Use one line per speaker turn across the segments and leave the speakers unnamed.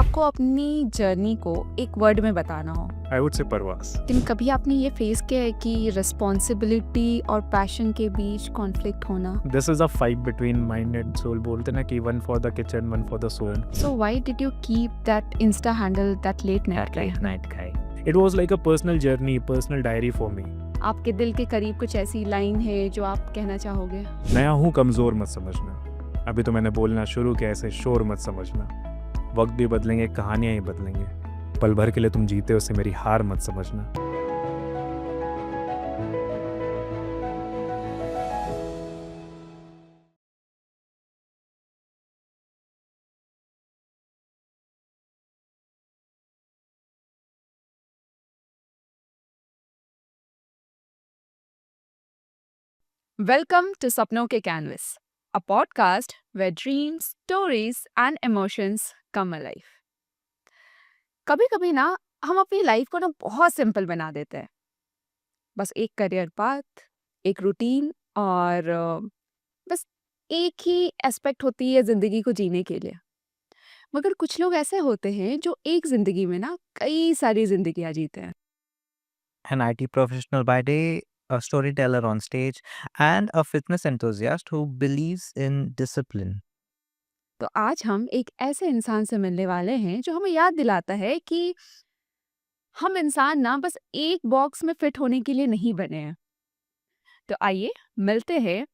आपको अपनी जर्नी को एक वर्ड में बताना हो,
आई वुड से परवास।
लेकिन कभी आपने ये फेस किया है कि रिस्पॉन्सिबिलिटी और पैशन के बीच कॉन्फ्लिक्ट होना?
This is a fight between mind and soul. बोलते ना कि one for the kitchen one for the soul.
So why did you keep that insta handle that late night
guy. It was like a personal journey, personal diary for me.
आपके दिल के करीब कुछ ऐसी line है जो आप कहना चाहोगे?
नया हूँ कमज़ोर मत समझना, अभी तो मैंने बोलना शुरू किया, ऐसे शोर मत समझना। वक्त भी बदलेंगे, कहानियाँ ही बदलेंगे, पल भर के लिए तुम जीते हो, उसे मेरी हार मत समझना।
वेलकम टू सपनों के canvas, a podcast where dreams, stories and emotions come alive. कभी कभी ना हम अपनी लाइफ को ना बहुत सिंपल बना देते हैं। बस एक करियर पाथ, एक रूटीन और बस एक ही एस्पेक्ट होती है ज़िंदगी को जीने के लिए। मगर कुछ लोग ऐसे होते हैं जो एक ज़िंदगी में ना कई सारी ज़िंदगियाँ जीते हैं।
An IT professional by day, a storyteller on stage, and a fitness enthusiast who believes in discipline.
तो आज हम एक ऐसे इंसान से मिलने वाले हैं जो हमें याद दिलाता है कि हम इंसान ना बस एक बॉक्स में फिट होने के लिए नहीं बने हैं। तो आइए मिलते हैं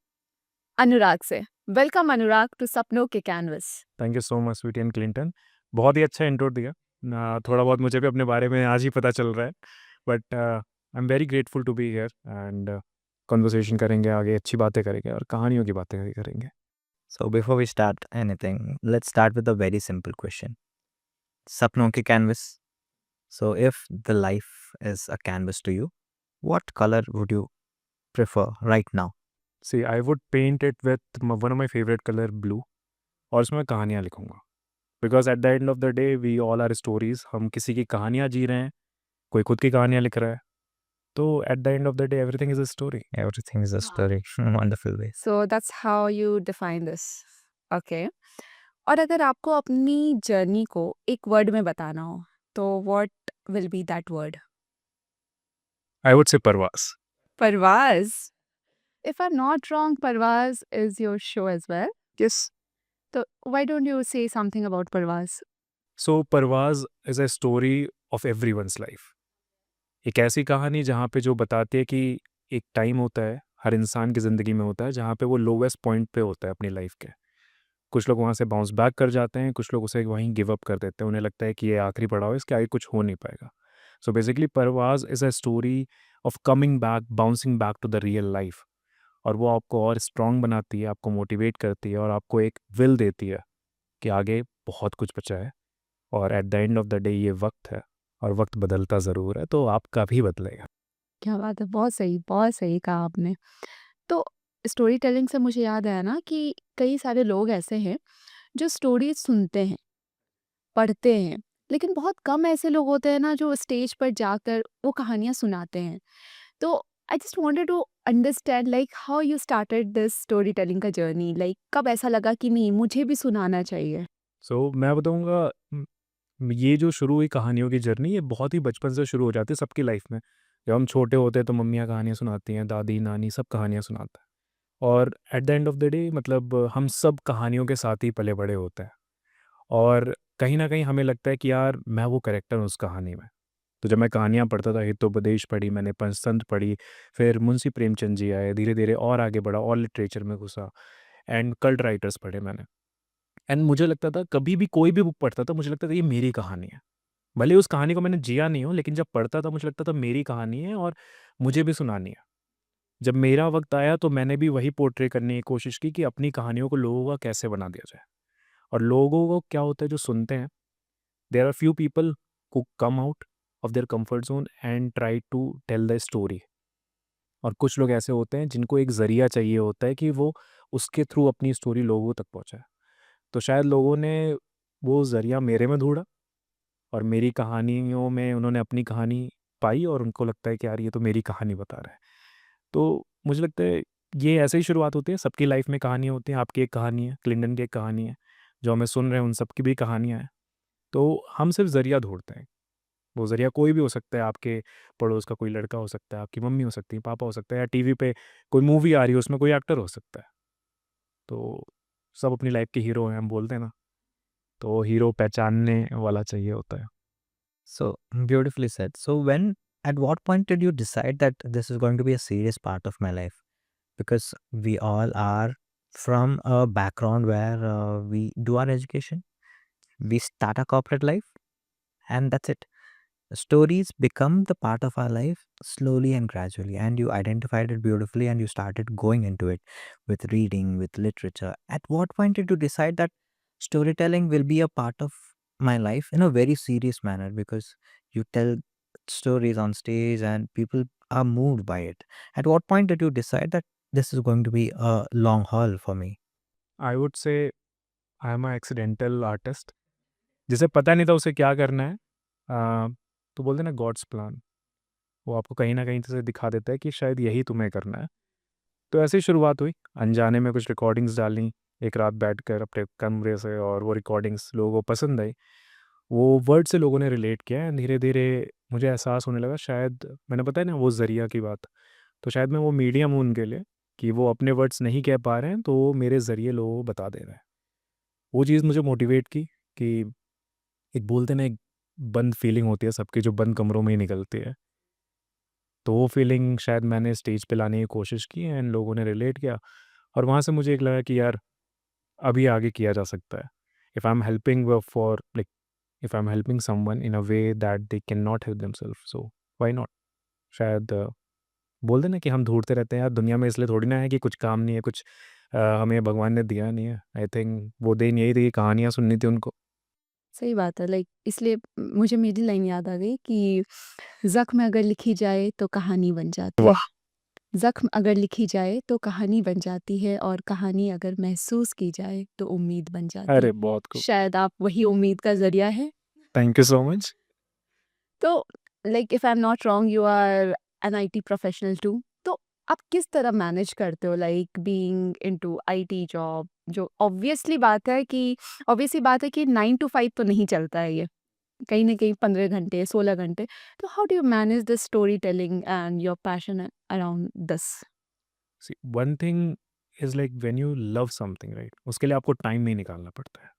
अनुराग से। वेलकम अनुराग टू सपनों के canvas.
Thank you so much sweetie and Clinton, बहुत ही अच्छा इंट्रो दिया ना। थोड़ा बहुत मुझे भी अपने बारे में आज ही पता चल रहा है, but I am very grateful to be here and conversation करेंगे आगे, अच्छी बातें करेंगे और कहानियों की बातें भी करेंगे।
So before we start anything, let's start with a very simple question. Sapnon ke canvas. So if the life is a canvas to you, what color would you prefer right now?
See I would paint it with one of my favourite colour blue, और उसमें मैं कहानियाँ लिखूंगा। Because at the end of the day we all are stories. हम किसी की कहानियाँ जी रहे हैं, कोई खुद की कहानियाँ लिख रहा है, तो eight the end of the day everything is a story.
Everything is a story. Wonderful way.
So that's how you define this. Okay, और अगर आपको अपनी जर्नी को एक वर्ड में बताना हो तो what will be that word?
I would say Parvaz.
Parvaz. If I'm not wrong, Parvaz is your show as well.
Yes.
So why don't you say something about Parvaz?
So Parvaz is a story of every one's life. एक ऐसी कहानी जहाँ पे जो बताती है कि एक टाइम होता है, हर इंसान की ज़िंदगी में होता है, जहाँ पे वो लोवेस्ट पॉइंट पे होता है अपनी लाइफ के। कुछ लोग वहाँ से बाउंस बैक कर जाते हैं, कुछ लोग उसे वहीं गिव अप कर देते हैं। उन्हें लगता है कि ये आखिरी पड़ाव है, इसके आगे कुछ हो नहीं पाएगा। So basically Parvaz is a story of coming back, bouncing back to the real life. और वो आपको और स्ट्रॉन्ग बनाती है, आपको मोटिवेट करती है और आपको एक विल देती है कि आगे बहुत कुछ बचा है। और eight the end of the day ये वक्त है, और वक्त बदलता ज़रूर है, तो आपका भी बदलेगा।
क्या बात है, बहुत सही कहा आपने। तो स्टोरी टेलिंग से मुझे याद आया ना कि कई सारे लोग ऐसे हैं जो स्टोरी सुनते हैं, पढ़ते हैं, लेकिन बहुत कम ऐसे लोग होते हैं ना जो स्टेज पर जाकर वो कहानियाँ सुनाते हैं। तो I just wanted to understand like how you started this story telling का जर्नी, लाइक कब ऐसा लगा कि नहीं मुझे भी सुनाना चाहिए?
सो मैं बताऊँगा, ये जो शुरू हुई कहानियों की जर्नी, ये बहुत ही बचपन से शुरू हो जाती है सबकी लाइफ में। जब हम छोटे होते हैं तो मम्मियाँ कहानियाँ सुनाती हैं, दादी नानी सब कहानियाँ सुनाता है। और eight the end of the day मतलब हम सब कहानियों के साथ ही पले बड़े होते हैं। और कहीं न कहीं हमें लगता है कि यार मैं वो कैरेक्टर हूँ उस कहानी में। तो जब मैं कहानियाँ पढ़ता था, हितोपदेश पढ़ी मैंने, पंचतंत्र पढ़ी, फिर मुंशी प्रेमचंद जी आए, धीरे-धीरे और आगे बढ़ा और लिटरेचर में घुसा, एंड कल्ट राइटर्स पढ़े मैंने। एंड मुझे लगता था कभी भी कोई भी बुक पढ़ता था, मुझे लगता था ये मेरी कहानी है। भले उस कहानी को मैंने जिया नहीं हो, लेकिन जब पढ़ता था मुझे लगता था मेरी कहानी है और मुझे भी सुनानी है। जब मेरा वक़्त आया तो मैंने भी वही पोर्ट्रे करने की कोशिश की कि अपनी कहानियों को लोगों का कैसे बना दिया जाए। और लोगों को क्या होता है जो सुनते हैं, there are few people who come out of their comfort zone and try to tell the story. और कुछ लोग ऐसे होते हैं जिनको एक ज़रिया चाहिए होता है कि वो उसके थ्रू अपनी स्टोरी लोगों तक पहुँचाए। तो शायद लोगों ने वो ज़रिया मेरे में ढूँढा और मेरी कहानियों में उन्होंने अपनी कहानी पाई और उनको लगता है कि यार ये तो मेरी कहानी बता रहा है। तो मुझे लगता है ये ऐसे ही शुरुआत होती है, सबकी लाइफ में कहानियाँ होती हैं। आपकी एक कहानी है, क्लिंटन की एक कहानी है, जो हमें सुन रहे हैं उन सब की भी कहानियाँ हैं। तो हम सिर्फ ज़रिया ढूंढते हैं। वो ज़रिया कोई भी हो सकता है, आपके पड़ोस का कोई लड़का हो सकता है, आपकी मम्मी हो सकती है, पापा हो सकता है, या टीवी पे कोई मूवी आ रही है उसमें कोई एक्टर हो सकता है। तो सब अपनी लाइफ के हीरो हैं, हम बोलते हैं ना, तो हीरो पहचानने वाला चाहिए होता है।
So beautifully said. So when, at what point did you decide that this is going to be a serious part of my life? Because we all are from a background where we do our education, we start our corporate life, and that's it. Stories become the part of our life slowly and gradually, and you identified it beautifully and you started going into it with reading, with literature. At what point did you decide that storytelling will be a part of my life in a very serious manner? Because you tell stories on stage and people are moved by it. At what point did you decide that this is going to be a long haul for me?
I would से I am a accidental artist, जिसे पता नहीं था उसे क्या करना है। तो बोलते हैं ना, गॉड्स प्लान, वो आपको कहीं ना कहीं से दिखा देता है कि शायद यही तुम्हें करना है। तो ऐसे ही शुरुआत हुई, अनजाने में कुछ रिकॉर्डिंग्स डाली एक रात बैठकर अपने कमरे से, और वो रिकॉर्डिंग्स लोगों को पसंद आई। वो वर्ड से लोगों ने रिलेट किया है, धीरे धीरे मुझे एहसास होने लगा, शायद मैंने बताया ना वो ज़रिया की बात, तो शायद मैं वो मीडियम हूँ उनके लिए, कि वो अपने वर्ड्स नहीं कह पा रहे हैं तो वो मेरे ज़रिए लोगों को बता दे रहे हैं। वो चीज़ मुझे मोटिवेट की कि एक बोलते हैं ना, एक बंद फीलिंग होती है सबकी जो बंद कमरों में ही निकलती है। तो वो फीलिंग शायद मैंने स्टेज पे लाने की कोशिश की एंड लोगों ने रिलेट किया, और वहाँ से मुझे एक लगा कि यार अभी आगे किया जा सकता है। If I am helping for like, if I am helping someone in a way that they can not help themselves, so why not. शायद बोलते हैं ना कि हम ढूँढते रहते हैं यार दुनिया में, इसलिए थोड़ी ना है कि कुछ काम नहीं है, कुछ हमें भगवान ने दिया नहीं है। आई थिंक वो दिन यही थी कि कहानियाँ सुननी थी उनको।
सही बात है, लाइक इसलिए मुझे मेरी लाइन याद आ गई कि ज़ख्म अगर लिखी जाए तो कहानी बन जाती है।
वाह!
ज़ख्म अगर लिखी जाए तो कहानी बन जाती है, और कहानी अगर महसूस की जाए तो उम्मीद बन जाती
अरे
है।
बहुत खूब।
शायद आप वही उम्मीद का ज़रिया हैं।
Thank you so much.
तो like if I am not wrong, you are an IT professional too. तो आप किस तरह मैनेज करते हो, like being into IT job, जो ऑब्वियसली बात है कि 9 टू 5 तो नहीं चलता है ये, कहीं ना कहीं 15 घंटे 16 घंटे। तो how do you manage this story telling and your passion around this?
See one thing is like when you love something, right, उसके लिए आपको टाइम नहीं निकालना पड़ता है।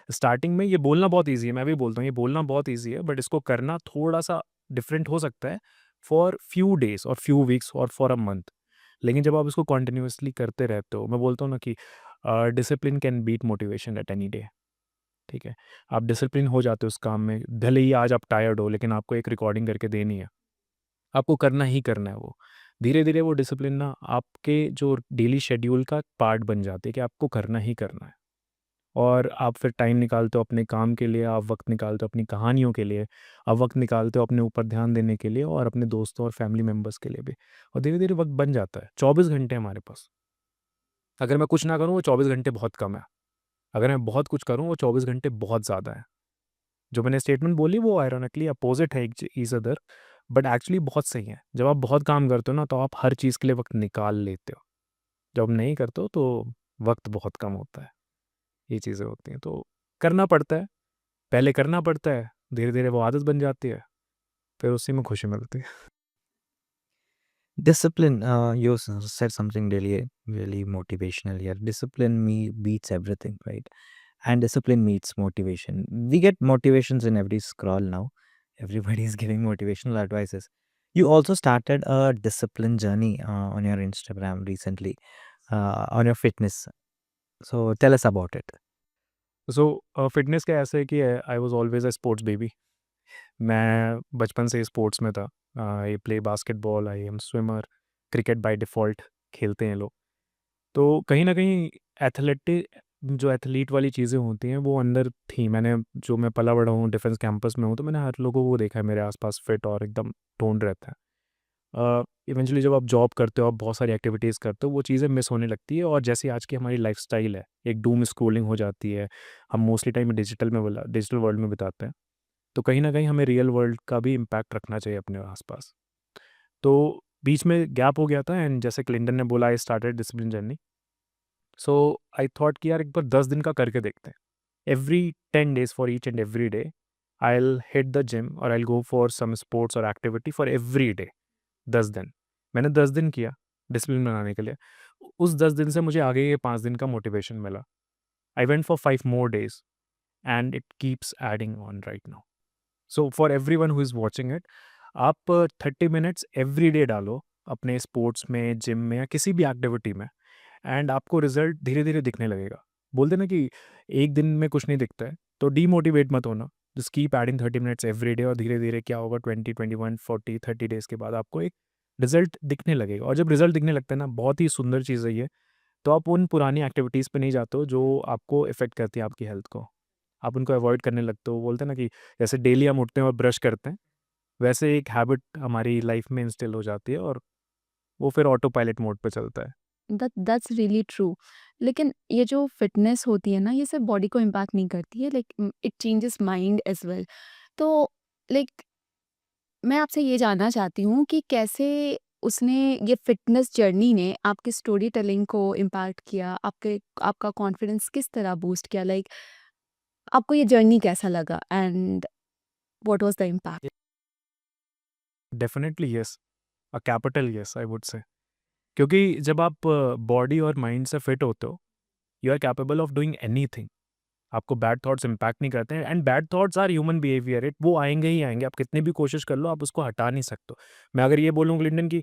स्टार्टिंग में ये बोलना बहुत ईज़ी है, मैं भी बोलता हूँ ये बोलना बहुत ईज़ी है, बट इसको करना थोड़ा-सा डिफरेंट हो सकता है फॉर फ्यू डेज़ और फ्यू वीक्स और फॉर अ मंथ। लेकिन जब आप इसको कंटिन्यूअसली करते रहते हो, मैं बोलता हूँ ना कि discipline can beat motivation at any day. ठीक है? आप डिसिप्लिन हो जाते हो उस काम में, भले ही आज आप टायर्ड हो लेकिन आपको एक रिकॉर्डिंग करके देनी है। आपको करना ही करना है वो। धीरे-धीरे वो डिसिप्लिन ना आपके जो डेली शेड्यूल का पार्ट बन जाती है कि आपको करना ही करना है। और आप फिर टाइम निकालते हो अपने काम के लिए, आप वक़्त निकालते हो अपनी कहानियों के लिए, आप वक़्त निकालते हो अपने ऊपर ध्यान देने के लिए और अपने दोस्तों और फैमिली मेंबर्स के लिए भी। और धीरे-धीरे वक़्त बन जाता है। 24 घंटे हमारे पास। अगर मैं कुछ ना करूँ वो 24 घंटे बहुत कम है। अगर मैं बहुत कुछ करूँ वो 24 घंटे बहुत ज़्यादा है। जो मैंने स्टेटमेंट बोली वो आयरॉनिकली अपोज़िट है ईच अदर, बट एक्चुअली बहुत सही है। जब आप बहुत काम करते हो ना तो आप हर चीज़ के लिए वक़्त निकाल लेते हो। जब आप नहीं करते हो तो वक़्त बहुत कम होता है। ये चीज़ें होती हैं। तो करना पड़ता है, पहले करना पड़ता है, धीरे-धीरे वो आदत बन जाती है, फिर उसी में खुशी मिलती है।
Discipline, said something really motivational here. Discipline me beats everything, right? And discipline meets motivation. We get motivations in every scroll now. Everybody is giving motivational advices. You also started a discipline journey on your Instagram recently, on your fitness. So tell us about it.
So fitness का ऐसा है कि I was always a sports baby. मैं बचपन से ही sports में था। I play basketball, I am swimmer, cricket by default खेलते हैं लोग। तो कहीं न कहीं जो एथलीट वाली चीज़ें होती हैं वो अंदर थी। मैंने जो मैं पला बड़ा हूँ डिफेंस कैंपस में हूँ, तो मैंने हर लोगों को देखा है मेरे आस-पास फिट और एकदम टोन्ड रहता है। इवेंचुअली जब आप जॉब करते हो, आप बहुत सारी एक्टिविटीज़ करते हो, वो चीज़ें मिस होने लगती है, और जैसे आज की हमारी लाइफ़स्टाइल है, एक डूम स्क्रॉलिंग हो जाती है। हम मोस्टली टाइम डिजिटल वर्ल्ड में बिताते हैं। तो कहीं न कहीं हमें रियल वर्ल्ड का भी इम्पैक्ट रखना चाहिए अपने आस-पास। तो बीच में गैप हो गया था एंड जैसे क्लिंटन ने बोला, I started discipline journey. So I thought कि यार एक बार 10 दिन का करके देखते हैं। Every 10 days for each and every day I'll hit the gym or I'll go for some sports or activity for every day 10 दिन। मैंने 10 दिन किया डिसिप्लिन बनाने के लिए। उस 10 दिन से मुझे आगे ये 5 दिन का मोटिवेशन मिला। I went for 5 more days and it keeps adding on right now. So for everyone who is watching it, आप 30 मिनट्स एवरी डे डालो अपने स्पोर्ट्स में, जिम में या किसी भी एक्टिविटी में, एंड आपको रिजल्ट धीरे धीरे दिखने लगेगा। बोलते ना कि एक दिन में कुछ नहीं दिखता है, तो डीमोटिवेट मत होना, just keep adding 30 minutes every day, और धीरे धीरे क्या होगा 20, 21, 40, 30 डेज के बाद आपको एक रिजल्ट दिखने लगेगा। और जब रिजल्ट दिखने लगता है ना, बहुत ही सुंदर चीज़ है ये, तो आप उन पुरानी एक्टिविटीज़ पे नहीं जाते हो जो आपको इफ़ेक्ट करती है आपकी हेल्थ को, आप उनको अवॉइड करने लगते हो। बोलते हैं ना कि जैसे डेली हम उठते हैं और ब्रश करते हैं, वैसे एक हैबिट हमारी लाइफ में इंस्टिल हो जाती है और वो फिर ऑटो पायलट मोड पे चलता है।
That's really true. लेकिन ये जो फिटनेस होती है ना, ये सिर्फ बॉडी को इम्पैक्ट नहीं करती है, like it changes mind as well. तो लाइक मैं आपसे ये जानना चाहती हूँ कि कैसे उसने, ये फिटनेस जर्नी ने आपकी स्टोरी टेलिंग को इम्पैक्ट किया, आपका कॉन्फिडेंस किस तरह बूस्ट किया, लाइक आपको ये जर्नी कैसा लगा and what was the impact?
Definitely yes, a capital yes I would से। क्योंकि जब आप बॉडी और माइंड से फिट होते हो, you are capable of doing anything. आपको बैड थॉट्स इम्पैक्ट नहीं करते हैं, and bad thoughts are human behaviour, it वो आएंगे ही आएंगे, आप कितनी भी कोशिश कर लो आप उसको हटा नहीं सकते हो। मैं अगर ये बोलूँ लिंडन कि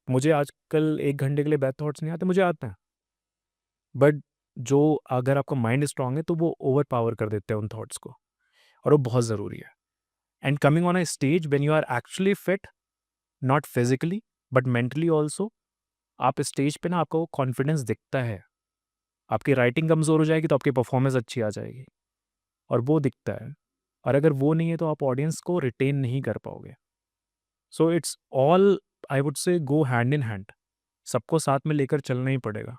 मुझे आजकल 1 घंटे के लिए बैड थॉट्स नहीं आते, मुझे आते हैं, बट जो अगर आपका माइंड स्ट्रांग है तो वो ओवर पावर कर देते हैं उन थॉट्स को, और वो बहुत ज़रूरी है। And coming on a stage when you are actually fit, not physically but mentally also, आप स्टेज पे ना आपको कॉन्फिडेंस दिखता है। आपकी राइटिंग कमज़ोर हो जाएगी तो आपकी परफॉर्मेंस अच्छी आ जाएगी, और वो दिखता है। और अगर वो नहीं है तो आप ऑडियंस को रिटेन नहीं कर पाओगे। So it's all, I would से, गो हैंड इन हैंड, सबको साथ में लेकर चलना ही पड़ेगा।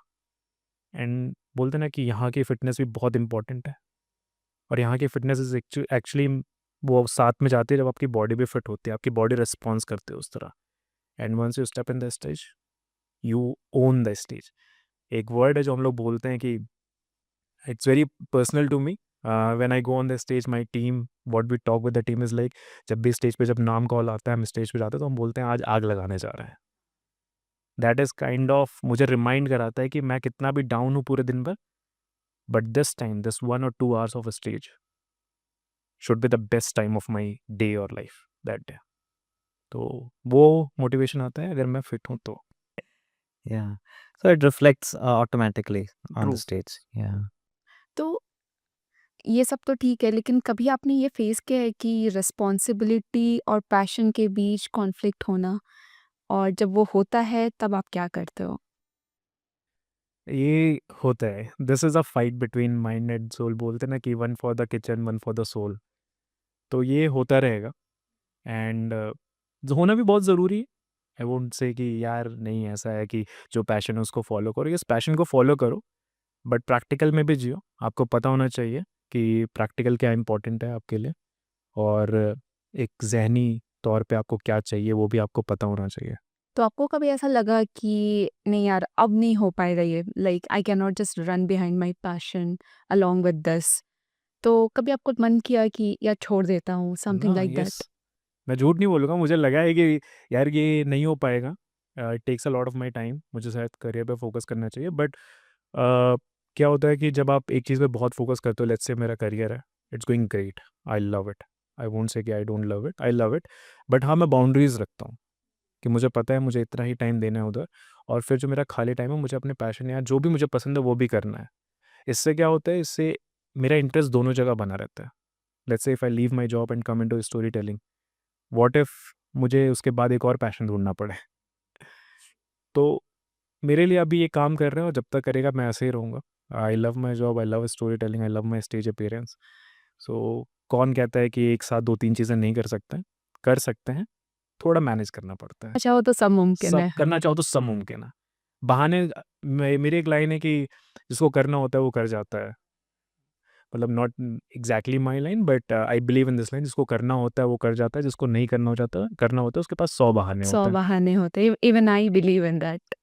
एंड बोलते ना कि यहाँ की फिटनेस भी बहुत इंपॉर्टेंट है, और यहाँ की फिटनेस इज एक्चुअली वो साथ में जाती है जब आपकी बॉडी भी फिट होती है, आपकी बॉडी रिस्पॉन्स करती है उस तरह। And once you step in the stage, you own the stage. एक वर्ड है जो हम लोग बोलते हैं कि it's very personal to me, when I go on the stage my team, what we talk with the team is like, जब भी स्टेज पे जब नाम कॉल आता है, हम स्टेज पे जाते हैं तो हम बोलते हैं आज आग लगाने जा रहे हैं। दैट इज़ काइंड ऑफ मुझे रिमाइंड कराता है कि मैं कितना भी डाउन हूँ पूरे दिन भर, but this time, this 1 or 2 hours of stage should be the best time of my day और लाइफ दैट डे। तो वो मोटिवेशन आता है अगर मैं फिट हूँ तो।
Yeah. So it reflects automatically on
true.
the stage. Yeah.
तो ये सब तो ठीक है, लेकिन कभी आपने ये फेस किया है कि रिस्पॉन्सिबिलिटी और पैशन के बीच कॉन्फ्लिक्ट होना, और जब वो होता है तब आप क्या करते हो?
ये होता है, this is a fight between mind and soul, बोलते हैं ना कि one for the kitchen, one for the soul. तो ये होता रहेगा, एंड होना भी बहुत ज़रूरी है। आई वोंट से कि यार नहीं ऐसा है कि जो पैशन है उसको फॉलो करो, इस पैशन को फॉलो करो, बट प्रैक्टिकल में भी जियो। आपको पता होना चाहिए कि प्रैक्टिकल क्या इंपॉर्टेंट है आपके लिए, और एक ज़हनी तौर पे आपको क्या चाहिए वो भी आपको पता होना चाहिए।
तो आपको कभी ऐसा लगा कि नहीं यार, अब नहीं हो पाएगा ये, like I can not just run behind my passion along with this, तो कभी आपको मन किया कि यार छोड़ देता हूँ, समथिंग
ना,
लाइक
यस,
दैट?
मैं झूठ नहीं बोलूँगा, मुझे लगा है कि यार ये नहीं हो पाएगा, it takes a lot of my time, मुझे शायद करियर पे फोकस करना चाहिए, बट क्या होता है कि जब आप एक चीज़ पे बहुत फोकस करते हो, लेट्स से मेरा करियर है, it's going great, I love it, I won't say कि I don't love it, I love it, but हाँ मैं बाउंड्रीज रखता हूँ कि मुझे पता है मुझे इतना ही टाइम देना है उधर, और फिर जो मेरा खाली टाइम है मुझे अपने पैशन या जो भी मुझे पसंद है वो भी करना है। इससे क्या होता है, इससे मेरा इंटरेस्ट दोनों जगह बना रहता है। Let's say if I leave my job and come into story telling, what if मुझे उसके बाद एक और पैशन ढूंढना पड़े। तो मेरे लिए अभी ये काम कर रहे हैं, और जब तक करेगा मैं ऐसे ही रहूँगा। I love my job, I love story telling, I love my stage appearance. So कौन कहता है कि एक साथ 2-3 चीज़ें नहीं कर सकते हैं? कर सकते हैं, थोड़ा मैनेज करना पड़ता है।
अच्छा, वो तो सब मुमकिन
सब
है।
करना चाहो तो सब मुमकिन है। बहाने, मेरी एक लाइन है कि जिसको करना होता है वो कर जाता है। मतलब not exactly my line, but I believe in this line, जिसको करना होता है वो कर जाता है, जिसको नहीं करना होता है उसके पास 100 बहाने
100
होते हैं।
बहाने होते हैं, even I believe in that.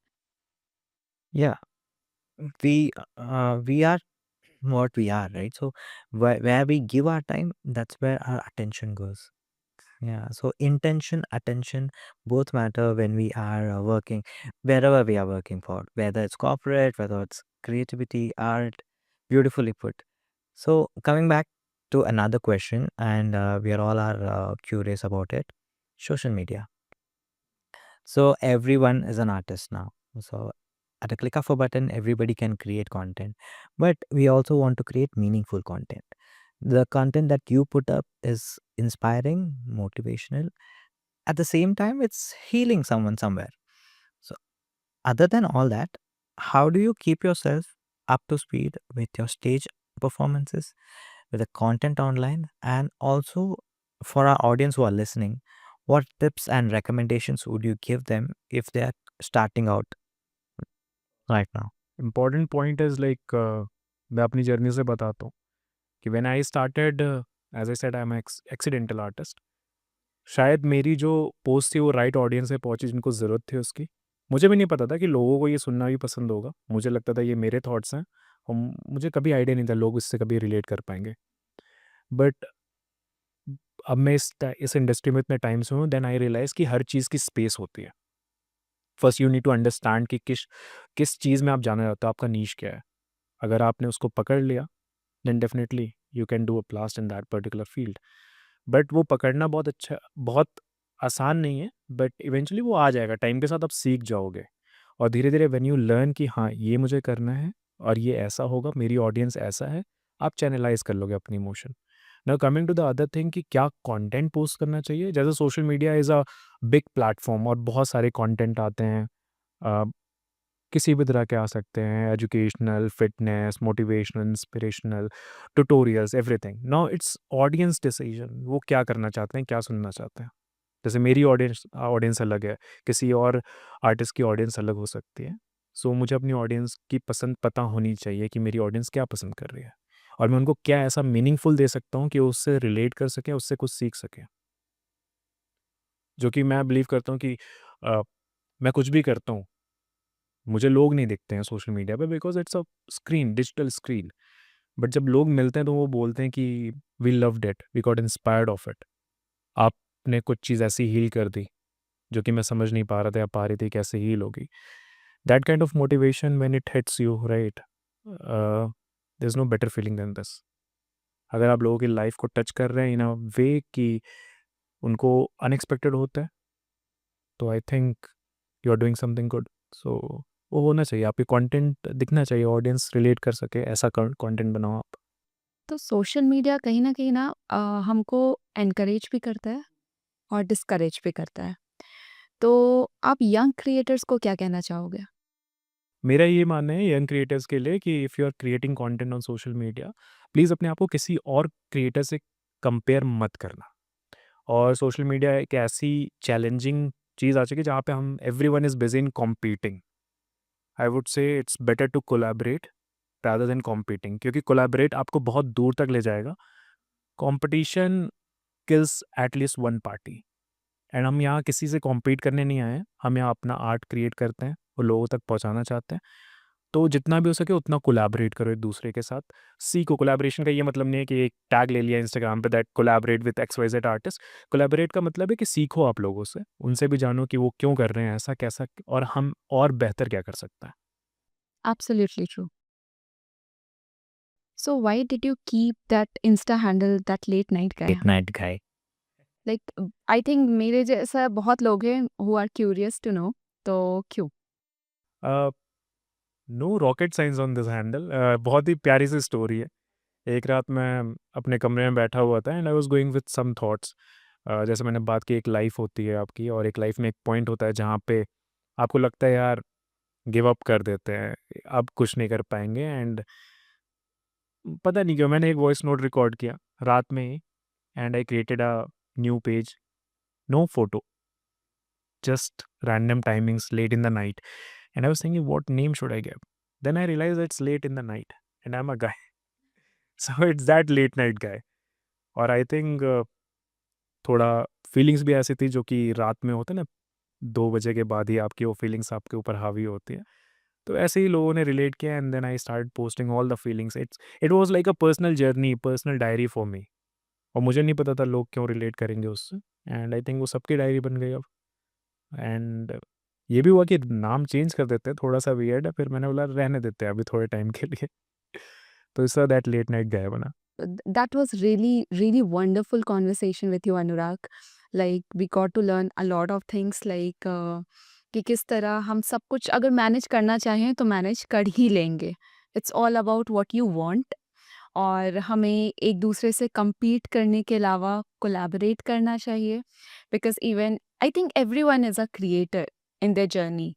Yeah. We are what we are, right? So where we give our time, that's where our attention goes. Yeah, so intention, attention, both matter when we are working, wherever we are working for, whether it's corporate, whether it's creativity, art. Beautifully put. So coming back to another question, and we are all are curious about it. Social media. So everyone is an artist now. So at a click of a button, everybody can create content. But we also want to create meaningful content. The content that you put up is inspiring, motivational. At the same time, it's healing someone somewhere. So other than all that, how do you keep yourself up to speed with your stage performances, with the content online, and also for our audience who are listening, what tips and recommendations would you give them if they are starting out right now?
Important point is like मैं अपनी journey से बताता हूँ कि when I started as I said I am accidental artist. शायद मेरी जो post थी वो राइट ऑडियंस से पहुंची जिनको ज़रूरत थी उसकी। मुझे भी नहीं पता था कि लोगों को ये सुनना भी पसंद होगा। मुझे लगता था ये मेरे थॉट्स हैं और मुझे कभी आइडिया नहीं था लोग इससे कभी रिलेट कर पाएंगे। बट अब मैं इस इंडस्ट्री में इतने टाइम से हूँ, देन आई रियलाइज़ कि हर चीज़ की स्पेस होती है। First you need to understand कि किस चीज़ में आप जाना चाहते हो, आपका नीश क्या है। अगर आपने उसको पकड़ लिया then definitely you can do a blast in that particular field. But वो पकड़ना बहुत आसान नहीं है, बट इवेंचुअली वो आ जाएगा। टाइम के साथ आप सीख जाओगे और धीरे धीरे व्हेन यू लर्न कि हाँ ये मुझे करना है और ये ऐसा होगा, मेरी ऑडियंस ऐसा है, आप चैनलाइज कर लोगे अपनी emotion. Now coming to the other thing कि क्या कंटेंट पोस्ट करना चाहिए। जैसे social media is a big platform और बहुत सारे कंटेंट आते हैं। किसी भी तरह के आ सकते हैं, educational, fitness, motivational, inspirational, tutorials, everything. Now it's audience decision, वो क्या करना चाहते हैं, क्या सुनना चाहते हैं। जैसे मेरी ऑडियंस ऑडियंस अलग है, किसी और आर्टिस्ट की ऑडियंस अलग हो सकती है। सो मुझे अपनी ऑडियंस की पसंद पता होनी चाहिए कि मेरी ऑडियंस क्या पसंद कर रही है और मैं उनको क्या ऐसा मीनिंगफुल दे सकता हूँ कि वो उससे रिलेट कर सकें, उससे कुछ सीख सकें। जो कि मैं बिलीव करता हूँ कि अ, मैं कुछ भी करता हूँ, मुझे लोग नहीं दिखते हैं सोशल मीडिया पे because it's a screen, digital screen. But जब लोग मिलते हैं तो वो बोलते हैं कि we loved it, we got inspired of it. आपने कुछ चीज़ ऐसी हील कर दी जो कि मैं समझ नहीं पा रहा था या पा रही थी कैसे हील होगी। That kind of motivation when it hits you right, there is no better feeling than this. अगर आप लोगों की लाइफ को टच कर रहे हैं इन अ वे कि उनको अनएक्सपेक्टेड होता है, तो I think you are doing something good. So वो होना चाहिए, आपके कंटेंट दिखना चाहिए, ऑडियंस रिलेट कर सके, ऐसा कंटेंट बनाओ आप।
तो सोशल मीडिया कहीं न कहीं ना हमको एनकरेज भी करता है और डिस्करेज भी करता है। तो आप यंग क्रिएटर्स को क्या कहना चाहोगे?
मेरा ये मानना है यंग क्रिएटर्स के लिए कि if you are creating content on social media, please अपने आप को किसी और क्रिएटर से कंपेयर मत करना। और सोशल मीडिया एक ऐसी चैलेंजिंग चीज़ आ चुकी है जहाँ पे हम everyone is busy in competing. I would say it's better to collaborate rather than competing, क्योंकि कोलैबोरेट आपको बहुत दूर तक ले जाएगा। Competition kills at least one party. And हम यहाँ किसी से कॉम्पीट करने नहीं आए हैं, हम यहाँ अपना आर्ट क्रिएट करते हैं और लोगों तक पहुँचाना चाहते हैं। तो जितना भी हो सके उतना कोलैबोरेट करो एक दूसरे के साथ, सीखो। कोलैबोरेशन का ये मतलब नहीं है कि एक टैग ले लिया इंस्टाग्राम पे that collaborate with X Y Z artist. Collaborate का मतलब है कि सीखो आप लोगों से, उनसे भी जानो कि वो क्यों कर रहे हैं ऐसा, कैसा, और हम और बेहतर क्या कर सकते हैं।
Absolutely true. So why did you keep that insta handle that late night guy?
Late night guy.
Like I think मेरे जैसा बहुत लोग हैं who are curious to know, तो क्यों?
No rocket science on this handle. बहुत ही प्यारी सी स्टोरी है। एक रात मैं अपने कमरे में बैठा हुआ था and I was going with some thoughts. जैसे मैंने बात की, एक लाइफ होती है आपकी और एक लाइफ में एक पॉइंट होता है जहाँ पे आपको लगता है यार गिव अप कर देते हैं, अब कुछ नहीं कर पाएंगे। एंड पता नहीं क्यों मैंने एक वॉइस नोट रिकॉर्ड किया रात में ही, and I created a new page, no photo, just random timings late in the night. And I was thinking, what name should I give? Then I realized it's late in the night and I'm a guy. So it's that late night guy. और I think थोड़ा feelings भी ऐसी थी जो कि रात में होते ना, 2 बजे के बाद ही आपकी वो फीलिंग्स आपके ऊपर हावी होती है। तो ऐसे ही लोगों ने रिलेट किया and then I start posting all the feelings. It was like a personal journey, personal diary for me. और मुझे नहीं पता था लोग क्यों रिलेट करेंगे उससे, एंड आई थिंक वो सबकी डायरी बन गई अब। एंड ये भी हुआ कि नाम चेंज कर देते हैं, थोड़ा सा वियर्ड है, फिर मैंने बोला रहने देते हैं अभी थोड़े टाइम के लिए। तो इस तरह दैट लेट नाइट गाय बना।
That was really wonderful conversation with you, Anurag. Like we got to learn a lot of things like कि किस तरह हम सब कुछ अगर मैनेज करना चाहें तो मैनेज कर ही लेंगे. It's all about what you want. और हमें एक दूसरे से compete करने के अलावा collaborate करना चाहिए. Because even I think everyone is a creator in their journey.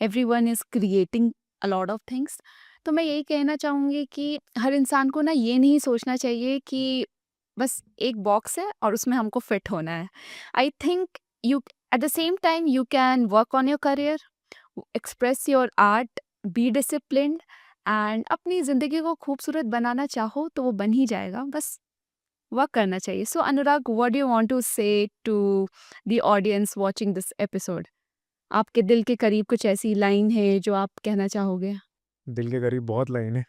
Everyone is creating a lot of things. तो मैं यही कहना चाहूँगी कि हर इंसान को ना ये नहीं सोचना चाहिए कि बस एक बॉक्स है और उसमें हमको फिट होना है. I think you at the same time you can work on your career, express your art, be disciplined and अपनी ज़िंदगी को खूबसूरत बनाना चाहो तो वो बन ही जाएगा, बस वर्क करना चाहिए. So Anurag, what do you want to say to the audience watching this episode? आपके दिल के करीब कुछ ऐसी लाइन है जो आप कहना चाहोगे?
दिल के करीब बहुत लाइन है,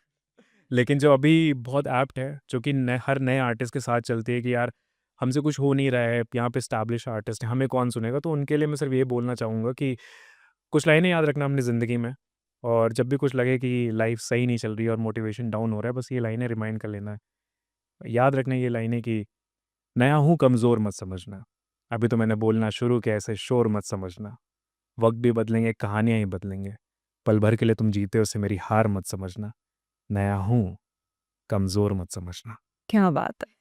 लेकिन जो अभी बहुत एप्ट है, जो कि हर नए आर्टिस्ट के साथ चलती है कि यार हमसे कुछ हो नहीं रहा है, यहाँ पे स्टैब्लिश आर्टिस्ट है, हमें कौन सुनेगा। तो उनके लिए मैं सिर्फ ये बोलना चाहूँगा कि कुछ लाइनें याद रखना अपनी ज़िंदगी में, और जब भी कुछ लगे कि लाइफ सही नहीं चल रही है और मोटिवेशन डाउन हो रहा है, बस ये लाइनें रिमाइंड कर लेना है। याद रखना ये लाइनें कि नया हूँ कमज़ोर मत समझना, अभी तो मैंने बोलना शुरू किया, ऐसे शोर मत समझना, वक्त भी बदलेंगे, कहानियाँ ही बदलेंगे, पल भर के लिए तुम जीते हो, उसे मेरी हार मत समझना, नया हूँ कमज़ोर मत समझना।
क्या बात है!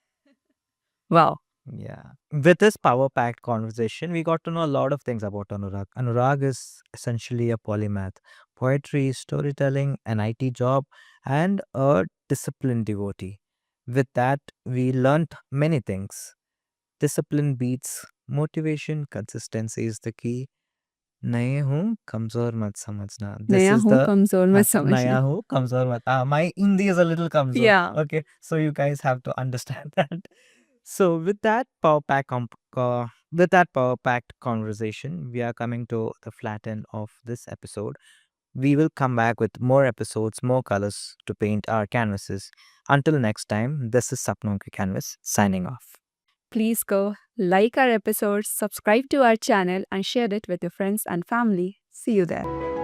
Wow!
Yeah. With this power packed conversation, we got to know a lot of things about Anurag. Anurag is essentially a polymath: poetry, storytelling, an IT job, and a disciplined devotee. With that, we learnt many things. Discipline beats motivation, consistency is the key. नए हूँ कमजोर मत समझना. This
नया
is
हूँ
the
कमज़ोर मत समझना.
नया हूँ कमजोर मत. My Hindi is a little kamzor.
Yeah.
Okay, so you guys have to understand that. So with that power packed conversation, we are coming to the flat end of this episode. We will come back with more episodes, more colors to paint our canvases. Until next time, this is Sapnon Ki Canvas signing off.
Please go like our episodes, subscribe to our channel, and share it with your friends and family. See you there.